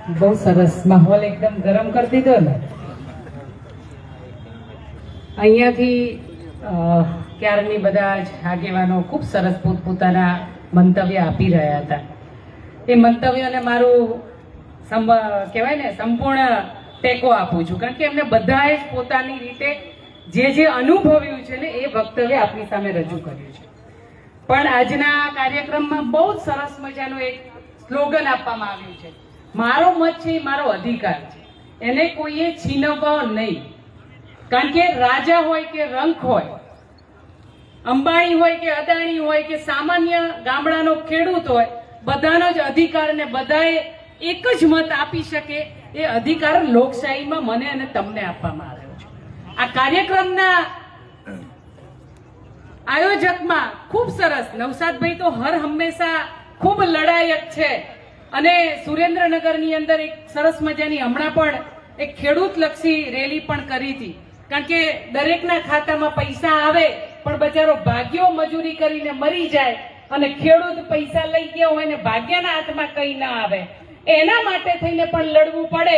બહુ સરસ માહોલ એકદમ ગરમ કરી દીધો ને. અહીંયાથી ક્યારની બધા જ આગેવાનો ખૂબ સરસ પોતપોતાના મંતવ્ય આપી રહ્યા હતા. એ મંતવ્યોને મારું કહેવાય ને સંપૂર્ણ ટેકો આપું છું, કારણ કે એમને બધાએ જ પોતાની રીતે જે અનુભવ્યું છે ને એ વક્તવ્ય આપણી સામે રજૂ કર્યું છે. પણ આજના કાર્યક્રમમાં બહુ જ સરસ મજાનું એક સ્લોગન આપવામાં આવ્યું છે, મારો મત છે એ મારો અધિકાર છે, એને કોઈએ છીનવવો નહીં. કારણ કે રાજા હોય કે રંક હોય, અંબાણી હોય કે અદાણી હોય કે સામાન્ય ગામડાનો ખેડૂત હોય, બધાનો જ અધિકાર અને બધાએ એક જ મત આપી શકે એ અધિકાર લોકશાહીમાં મને અને તમને આપવામાં આવ્યો છે. આ કાર્યક્રમના આયોજકમાં ખૂબ સરસ નવસાદભાઈ તો હર હંમેશા ખૂબ લડાયક છે અને સુરેન્દ્રનગરની અંદર એક સરસ મજાની હમણાં પણ એક ખેડૂત લક્ષી રેલી પણ કરી હતી. કારણ કે દરેકના ખાતામાં પૈસા આવે પણ બચારો ભાગ્યો મજૂરી કરીને મરી જાય અને ખેડૂત પૈસા લઈ ગયો હોય ને ભાગ્યના હાથમાં કંઈ ના આવે, એના માટે થઈને પણ લડવું પડે.